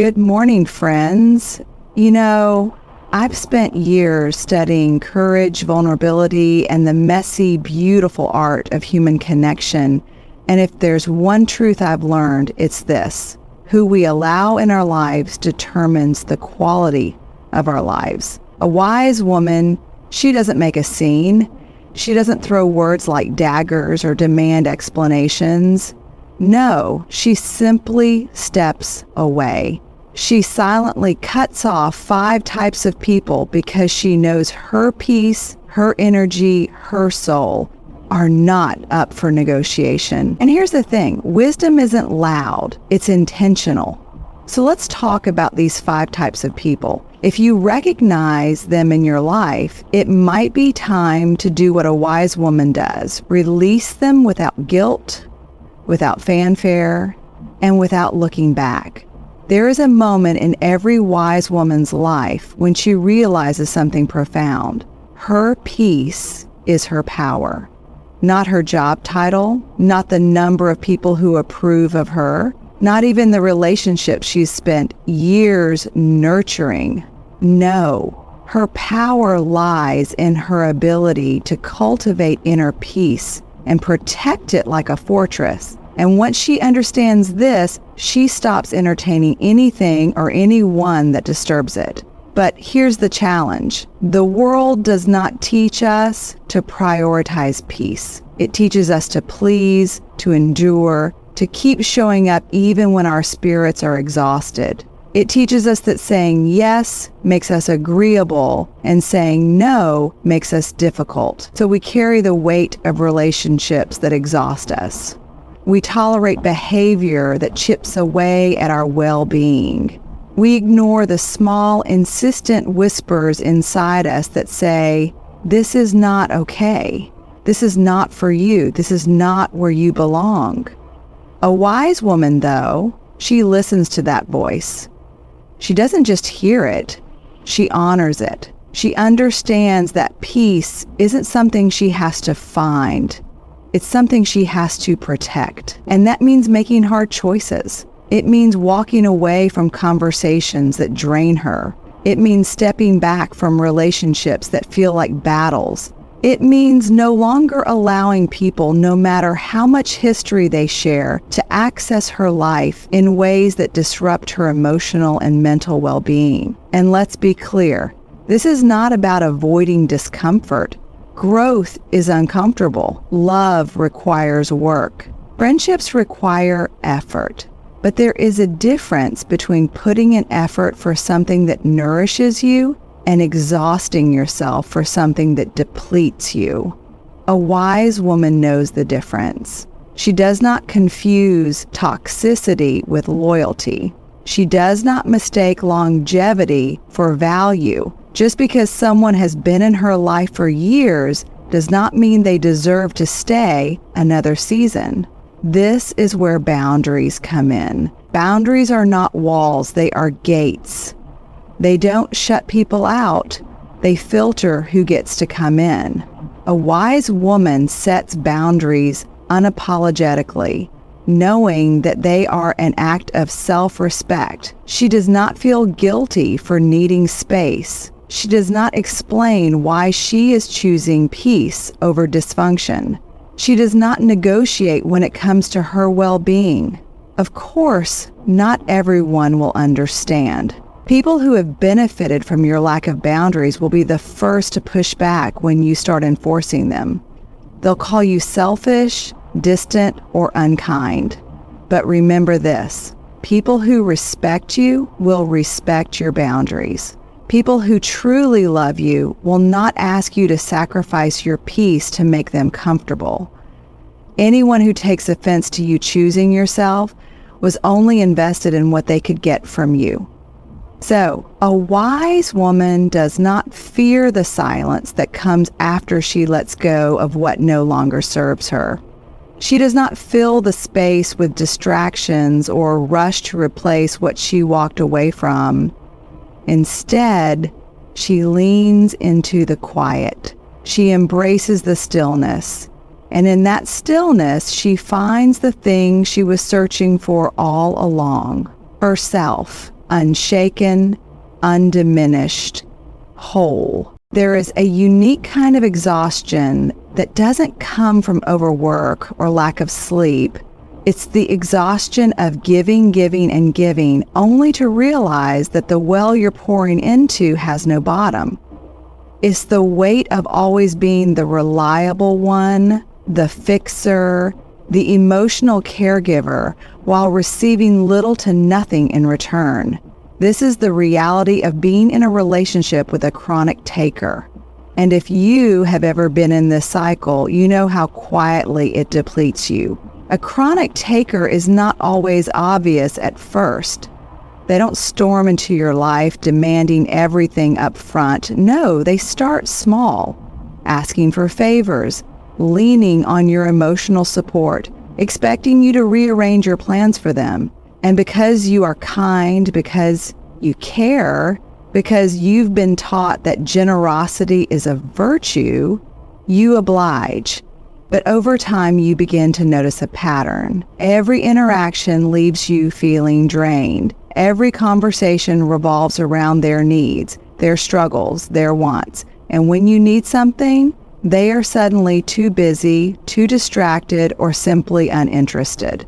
Good morning, friends. I've spent years studying courage, vulnerability, and the messy, beautiful art of human connection. And if there's one truth I've learned, it's this: who we allow in our lives determines the quality of our lives. A wise woman, she doesn't make a scene. She doesn't throw words like daggers or demand explanations. No, she simply steps away. She silently cuts off 5 types of people because she knows her peace, her energy, her soul are not up for negotiation. And here's the thing, wisdom isn't loud, it's intentional. So let's talk about these 5 types of people. If you recognize them in your life, it might be time to do what a wise woman does. Release them without guilt, without fanfare, and without looking back. There is a moment in every wise woman's life when she realizes something profound. Her peace is her power, not her job title, not the number of people who approve of her, not even the relationship she's spent years nurturing. No, her power lies in her ability to cultivate inner peace and protect it like a fortress. And once she understands this, she stops entertaining anything or anyone that disturbs it. But here's the challenge. The world does not teach us to prioritize peace. It teaches us to please, to endure, to keep showing up even when our spirits are exhausted. It teaches us that saying yes makes us agreeable and saying no makes us difficult. So we carry the weight of relationships that exhaust us. We tolerate behavior that chips away at our well-being. We ignore the small, insistent whispers inside us that say, this is not okay. This is not for you. This is not where you belong. A wise woman, though, she listens to that voice. She doesn't just hear it, she honors it. She understands that peace isn't something she has to find. It's something she has to protect. And that means making hard choices. It means walking away from conversations that drain her. It means stepping back from relationships that feel like battles. It means no longer allowing people, no matter how much history they share, to access her life in ways that disrupt her emotional and mental well-being. And let's be clear, this is not about avoiding discomfort. Growth is uncomfortable. Love requires work. Friendships require effort. But there is a difference between putting in effort for something that nourishes you and exhausting yourself for something that depletes you. A wise woman knows the difference. She does not confuse toxicity with loyalty. She does not mistake longevity for value. Just because someone has been in her life for years does not mean they deserve to stay another season. This is where boundaries come in. Boundaries are not walls, they are gates. They don't shut people out, they filter who gets to come in. A wise woman sets boundaries unapologetically, knowing that they are an act of self-respect. She does not feel guilty for needing space. She does not explain why she is choosing peace over dysfunction. She does not negotiate when it comes to her well-being. Of course, not everyone will understand. People who have benefited from your lack of boundaries will be the first to push back when you start enforcing them. They'll call you selfish, distant, or unkind. But remember this, people who respect you will respect your boundaries. People who truly love you will not ask you to sacrifice your peace to make them comfortable. Anyone who takes offense to you choosing yourself was only invested in what they could get from you. So, a wise woman does not fear the silence that comes after she lets go of what no longer serves her. She does not fill the space with distractions or rush to replace what she walked away from. Instead, she leans into the quiet. She embraces the stillness. And in that stillness, she finds the thing she was searching for all along, herself. unshaken, undiminished, whole. There is a unique kind of exhaustion that doesn't come from overwork or lack of sleep. It's the exhaustion of giving, and giving, only to realize that the well you're pouring into has no bottom. It's the weight of always being the reliable one, the fixer, the emotional caregiver, while receiving little to nothing in return. This is the reality of being in a relationship with a chronic taker. And if you have ever been in this cycle, you know how quietly it depletes you. A chronic taker is not always obvious at first. They don't storm into your life demanding everything up front. No, they start small, asking for favors, leaning on your emotional support, expecting you to rearrange your plans for them. And because you are kind, because you care, because you've been taught that generosity is a virtue, you oblige. But over time, you begin to notice a pattern. Every interaction leaves you feeling drained. Every conversation revolves around their needs, their struggles, their wants. And when you need something, they are suddenly too busy, too distracted, or simply uninterested.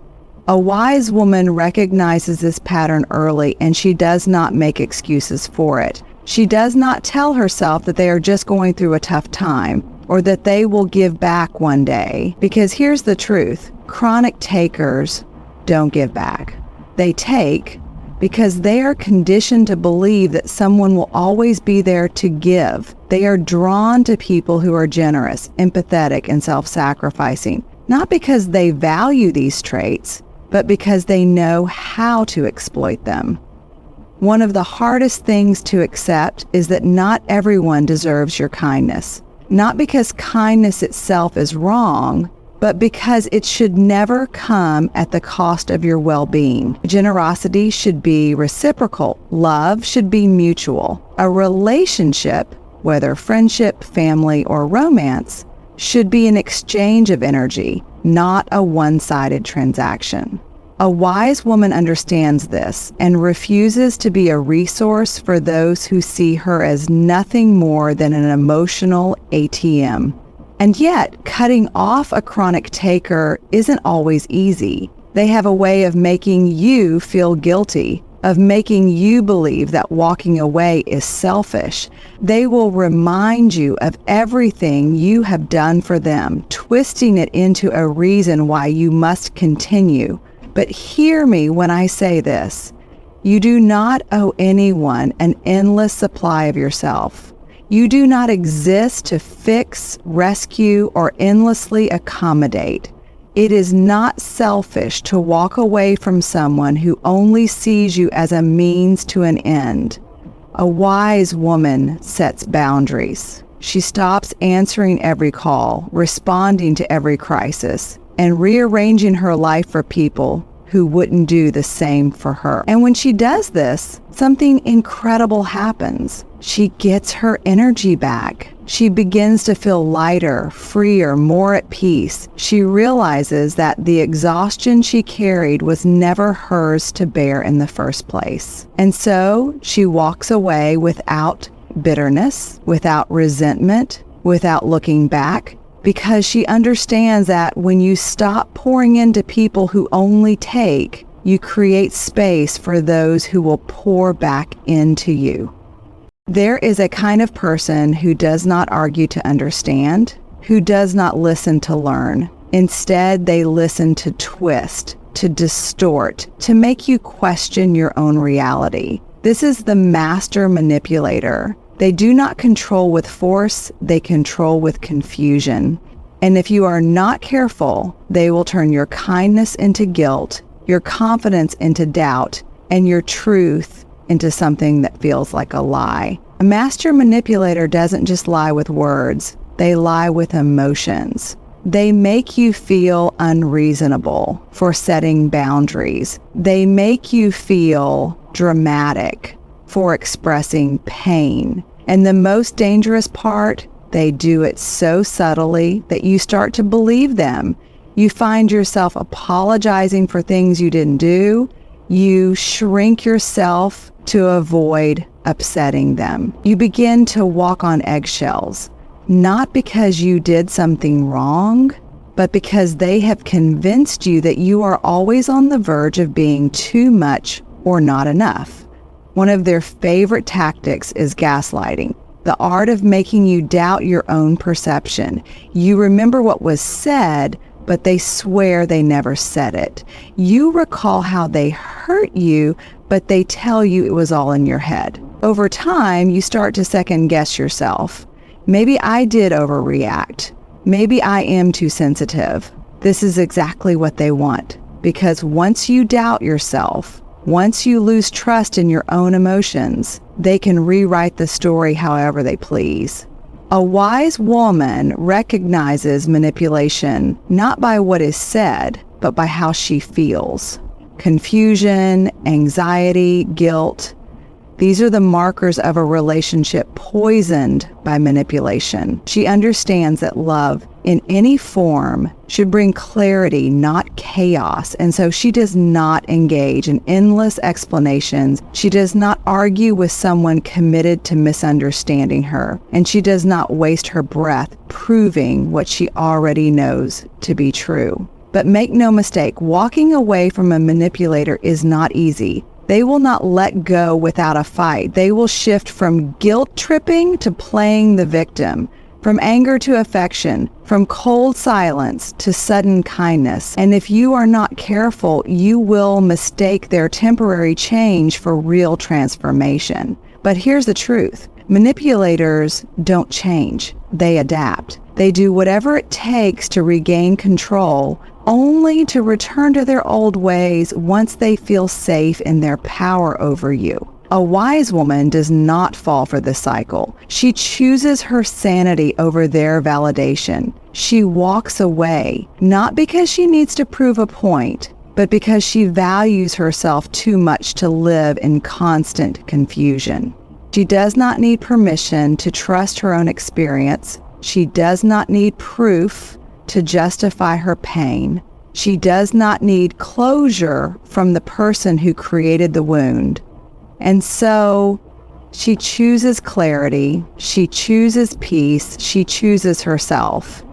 A wise woman recognizes this pattern early, and she does not make excuses for it. She does not tell herself that they are just going through a tough time, or that they will give back one day. Because here's the truth, chronic takers don't give back. They take because they are conditioned to believe that someone will always be there to give. They are drawn to people who are generous, empathetic, and self-sacrificing, not because they value these traits, but because they know how to exploit them. One of the hardest things to accept is that not everyone deserves your kindness. Not because kindness itself is wrong, but because it should never come at the cost of your well-being. Generosity should be reciprocal. Love should be mutual. A relationship, whether friendship, family, or romance, should be an exchange of energy, not a one-sided transaction. A wise woman understands this and refuses to be a resource for those who see her as nothing more than an emotional ATM. And yet, cutting off a chronic taker isn't always easy. They have a way of making you feel guilty, of making you believe that walking away is selfish. They will remind you of everything you have done for them, twisting it into a reason why you must continue. But hear me when I say this. You do not owe anyone an endless supply of yourself. You do not exist to fix, rescue, or endlessly accommodate. It is not selfish to walk away from someone who only sees you as a means to an end. A wise woman sets boundaries. She stops answering every call, responding to every crisis, and rearranging her life for people who wouldn't do the same for her. And when she does this, something incredible happens. She gets her energy back. She begins to feel lighter, freer, more at peace. She realizes that the exhaustion she carried was never hers to bear in the first place. And so she walks away without bitterness, without resentment, without looking back, because she understands that when you stop pouring into people who only take, you create space for those who will pour back into you. There is a kind of person who does not argue to understand, who does not listen to learn. Instead, they listen to twist, to distort, to make you question your own reality. This is the master manipulator. They do not control with force, they control with confusion. And if you are not careful, they will turn your kindness into guilt, your confidence into doubt, and your truth into something that feels like a lie. A master manipulator doesn't just lie with words, they lie with emotions. They make you feel unreasonable for setting boundaries. They make you feel dramatic for expressing pain. And the most dangerous part, they do it so subtly that you start to believe them. You find yourself apologizing for things you didn't do. You shrink yourself to avoid upsetting them. You begin to walk on eggshells, not because you did something wrong, but because they have convinced you that you are always on the verge of being too much or not enough. One of their favorite tactics is gaslighting, the art of making you doubt your own perception. You remember what was said, but they swear they never said it. You recall how they hurt you, but they tell you it was all in your head. Over time, you start to second guess yourself. Maybe I did overreact. Maybe I am too sensitive. This is exactly what they want, because once you doubt yourself, once you lose trust in your own emotions, they can rewrite the story however they please. A wise woman recognizes manipulation not by what is said, but by how she feels. Confusion, anxiety, guilt. These are the markers of a relationship poisoned by manipulation. She understands that love in any form should bring clarity, not chaos. And so she does not engage in endless explanations. She does not argue with someone committed to misunderstanding her. And she does not waste her breath proving what she already knows to be true. But make no mistake, walking away from a manipulator is not easy. They will not let go without a fight. They will shift from guilt tripping to playing the victim, from anger to affection, from cold silence to sudden kindness. And if you are not careful, you will mistake their temporary change for real transformation. But here's the truth. Manipulators don't change. They adapt. They do whatever it takes to regain control, only to return to their old ways once they feel safe in their power over you. A wise woman does not fall for this cycle. She chooses her sanity over their validation. She walks away, not because she needs to prove a point, but because she values herself too much to live in constant confusion. She does not need permission to trust her own experience. She does not need proof to justify her pain. She does not need closure from the person who created the wound. And so she chooses clarity, she chooses peace, she chooses herself.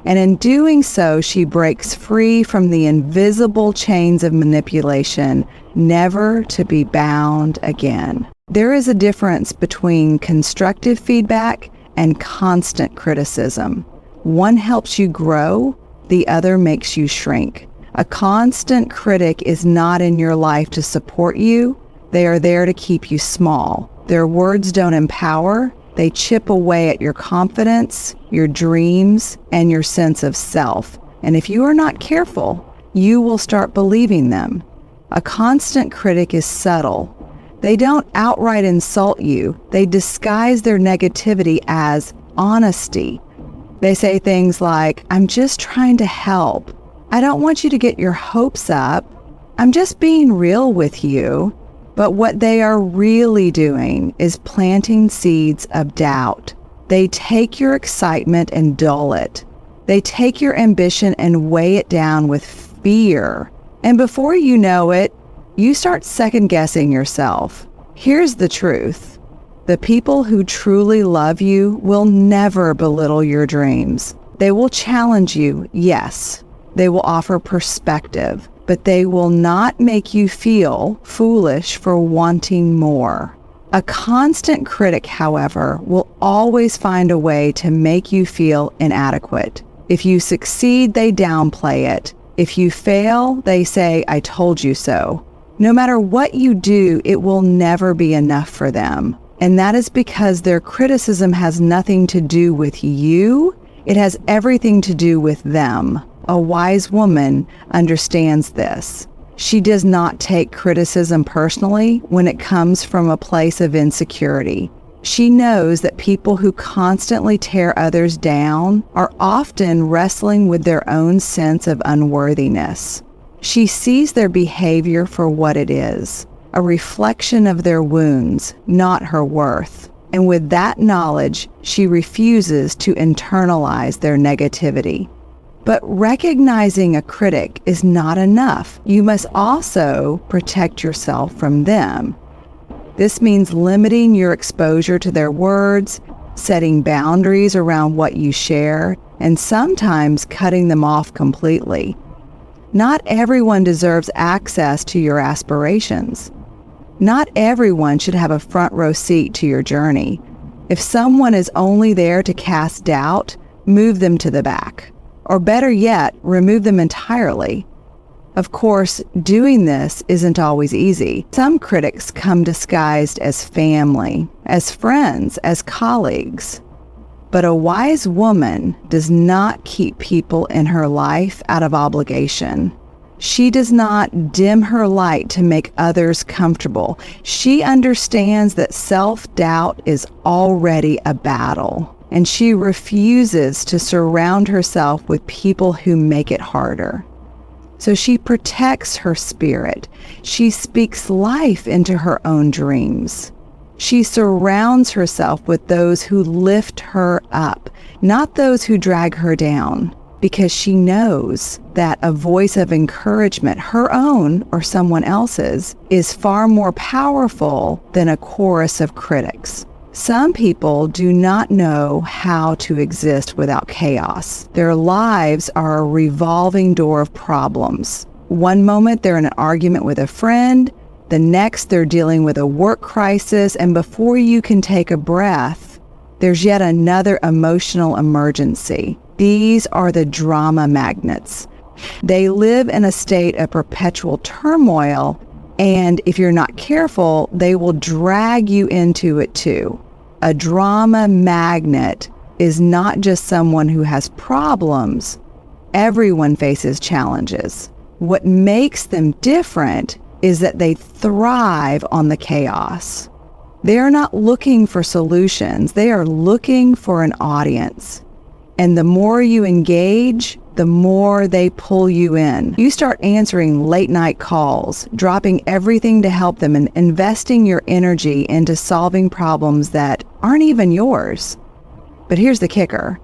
And in doing so, she breaks free from the invisible chains of manipulation, never to be bound again. There is a difference between constructive feedback and constant criticism. One helps you grow, the other makes you shrink. A constant critic is not in your life to support you. They are there to keep you small. Their words don't empower. They chip away at your confidence, your dreams, and your sense of self. And if you are not careful, you will start believing them. A constant critic is subtle. They don't outright insult you. They disguise their negativity as honesty. They say things like, "I'm just trying to help. I don't want you to get your hopes up. I'm just being real with you." But what they are really doing is planting seeds of doubt. They take your excitement and dull it. They take your ambition and weigh it down with fear. And before you know it, you start second-guessing yourself. Here's the truth. The people who truly love you will never belittle your dreams. They will challenge you, yes. They will offer perspective, but they will not make you feel foolish for wanting more. A constant critic, however, will always find a way to make you feel inadequate. If you succeed, they downplay it. If you fail, they say, "I told you so." No matter what you do, it will never be enough for them. And that is because their criticism has nothing to do with you. It has everything to do with them. A wise woman understands this. She does not take criticism personally when it comes from a place of insecurity. She knows that people who constantly tear others down are often wrestling with their own sense of unworthiness. She sees their behavior for what it is, a reflection of their wounds, not her worth. And with that knowledge, she refuses to internalize their negativity. But recognizing a critic is not enough. You must also protect yourself from them. This means limiting your exposure to their words, setting boundaries around what you share, and sometimes cutting them off completely. Not everyone deserves access to your aspirations. Not everyone should have a front row seat to your journey. If someone is only there to cast doubt, move them to the back. Or better yet, remove them entirely. Of course, doing this isn't always easy. Some critics come disguised as family, as friends, as colleagues. But a wise woman does not keep people in her life out of obligation. She does not dim her light to make others comfortable. She understands that self-doubt is already a battle, and she refuses to surround herself with people who make it harder. So she protects her spirit. She speaks life into her own dreams. She surrounds herself with those who lift her up, not those who drag her down, because she knows that a voice of encouragement, her own or someone else's, is far more powerful than a chorus of critics. Some people do not know how to exist without chaos. Their lives are a revolving door of problems. One moment they're in an argument with a friend, the next they're dealing with a work crisis, and before you can take a breath, there's yet another emotional emergency. These are the drama magnets. They live in a state of perpetual turmoil, and if you're not careful, they will drag you into it too. A drama magnet is not just someone who has problems. Everyone faces challenges. What makes them different is that they thrive on the chaos. They are not looking for solutions. They are looking for an audience. And the more you engage, the more they pull you in. You start answering late night calls, dropping everything to help them, and investing your energy into solving problems that aren't even yours. But here's the kicker.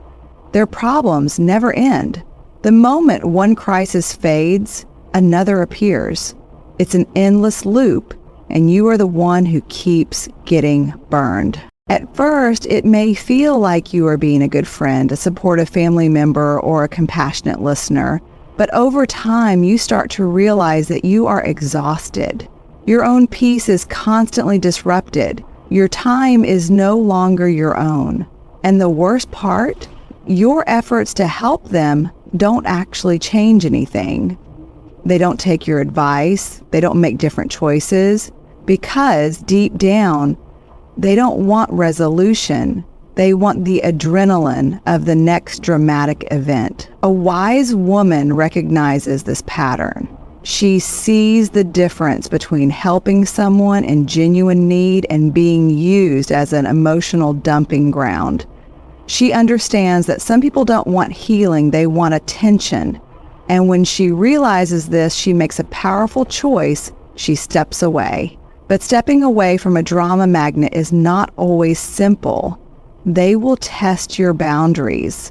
Their problems never end. The moment one crisis fades, another appears. It's an endless loop, and you are the one who keeps getting burned. At first, it may feel like you are being a good friend, a supportive family member, or a compassionate listener, but over time, you start to realize that you are exhausted. Your own peace is constantly disrupted. Your time is no longer your own. And the worst part, your efforts to help them don't actually change anything. They don't take your advice. They don't make different choices, because deep down, they don't want resolution. They want the adrenaline of the next dramatic event. A wise woman recognizes this pattern. She sees the difference between helping someone in genuine need and being used as an emotional dumping ground. She understands that some people don't want healing, they want attention. And when she realizes this, she makes a powerful choice. She steps away. But stepping away from a drama magnet is not always simple. They will test your boundaries.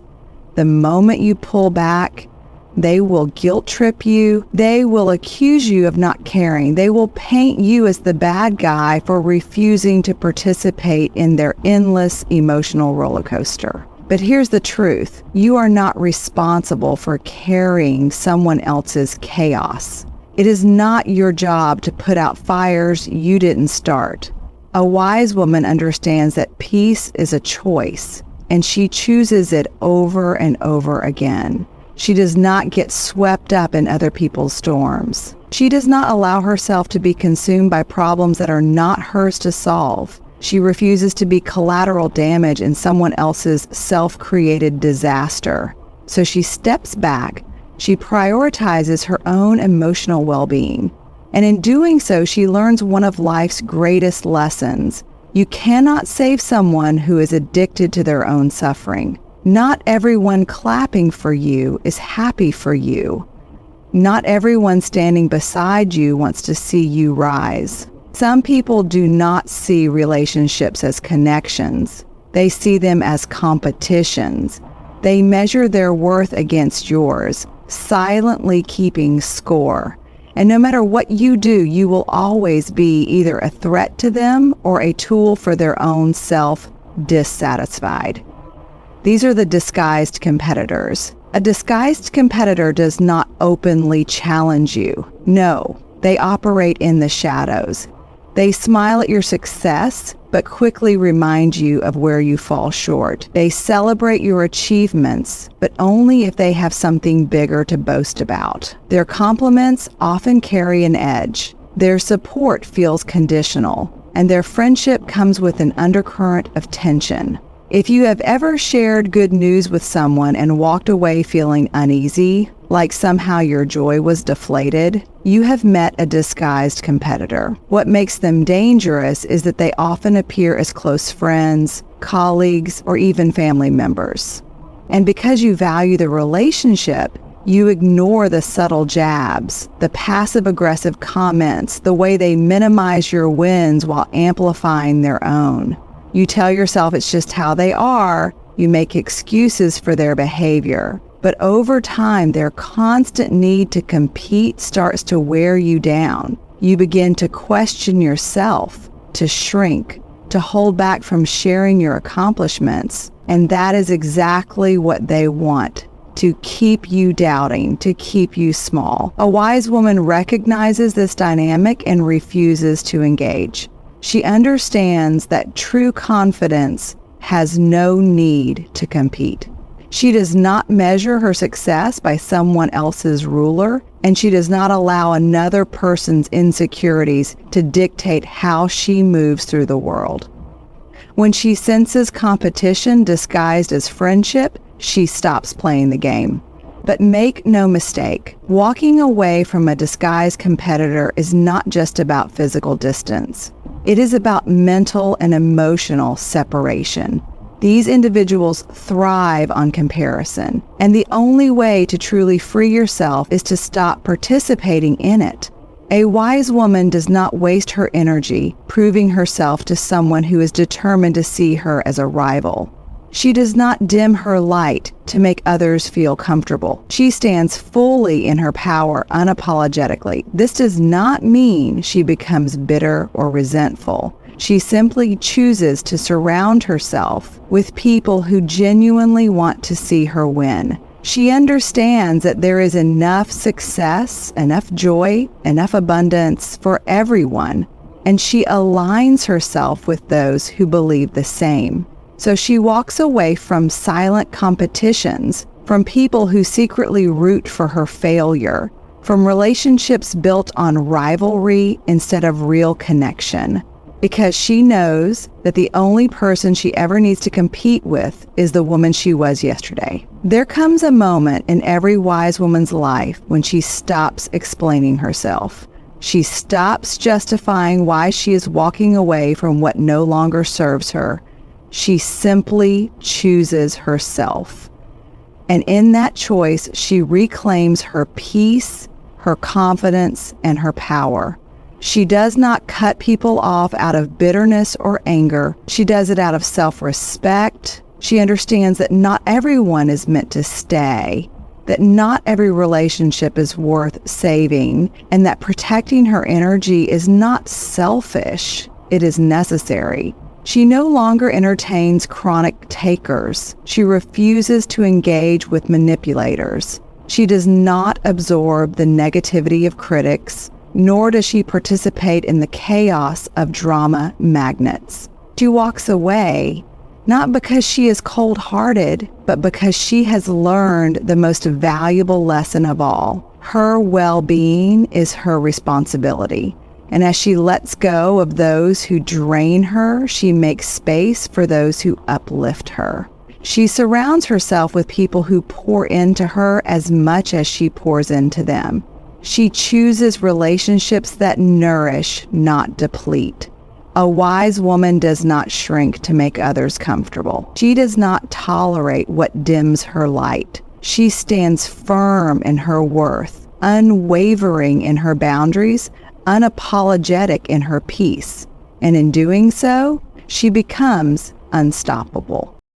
The moment you pull back, they will guilt trip you. They will accuse you of not caring. They will paint you as the bad guy for refusing to participate in their endless emotional roller coaster. But here's the truth. You are not responsible for carrying someone else's chaos. It is not your job to put out fires you didn't start. A wise woman understands that peace is a choice, and she chooses it over and over again. She does not get swept up in other people's storms. She does not allow herself to be consumed by problems that are not hers to solve. She refuses to be collateral damage in someone else's self-created disaster. So she steps back. She prioritizes her own emotional well-being. And in doing so, she learns one of life's greatest lessons. You cannot save someone who is addicted to their own suffering. Not everyone clapping for you is happy for you. Not everyone standing beside you wants to see you rise. Some people do not see relationships as connections. They see them as competitions. They measure their worth against yours, silently keeping score. And no matter what you do, you will always be either a threat to them or a tool for their own self-dissatisfied. These are the disguised competitors. A disguised competitor does not openly challenge you. No, they operate in the shadows. They smile at your success, but quickly remind you of where you fall short. They celebrate your achievements, but only if they have something bigger to boast about. Their compliments often carry an edge. Their support feels conditional, and their friendship comes with an undercurrent of tension. If you have ever shared good news with someone and walked away feeling uneasy, like somehow your joy was deflated, you have met a disguised competitor. What makes them dangerous is that they often appear as close friends, colleagues, or even family members. And because you value the relationship, you ignore the subtle jabs, the passive-aggressive comments, the way they minimize your wins while amplifying their own. You tell yourself it's just how they are. You make excuses for their behavior. But over time, their constant need to compete starts to wear you down. You begin to question yourself, to shrink, to hold back from sharing your accomplishments. And that is exactly what they want, to keep you doubting, to keep you small. A wise woman recognizes this dynamic and refuses to engage. She understands that true confidence has no need to compete. She does not measure her success by someone else's ruler, and she does not allow another person's insecurities to dictate how she moves through the world. When she senses competition disguised as friendship, she stops playing the game. But make no mistake, walking away from a disguised competitor is not just about physical distance. It is about mental and emotional separation. These individuals thrive on comparison, and the only way to truly free yourself is to stop participating in it. A wise woman does not waste her energy proving herself to someone who is determined to see her as a rival. She does not dim her light to make others feel comfortable. She stands fully in her power unapologetically. This does not mean she becomes bitter or resentful. She simply chooses to surround herself with people who genuinely want to see her win. She understands that there is enough success, enough joy, enough abundance for everyone, and she aligns herself with those who believe the same. So she walks away from silent competitions, from people who secretly root for her failure, from relationships built on rivalry instead of real connection, because she knows that the only person she ever needs to compete with is the woman she was yesterday. There comes a moment in every wise woman's life when she stops explaining herself. She stops justifying why she is walking away from what no longer serves her. She simply chooses herself. And in that choice, she reclaims her peace, her confidence, and her power. She does not cut people off out of bitterness or anger. She does it out of self-respect. She understands that not everyone is meant to stay, that not every relationship is worth saving, and that protecting her energy is not selfish. It is necessary. She no longer entertains chronic takers. She refuses to engage with manipulators. She does not absorb the negativity of critics, nor does she participate in the chaos of drama magnets. She walks away, not because she is cold-hearted, but because she has learned the most valuable lesson of all. Her well-being is her responsibility. And as she lets go of those who drain her, she makes space for those who uplift her. She surrounds herself with people who pour into her as much as she pours into them. She chooses relationships that nourish, not deplete. A wise woman does not shrink to make others comfortable. She does not tolerate what dims her light. She stands firm in her worth, unwavering in her boundaries, unapologetic in her peace. And in doing so, she becomes unstoppable.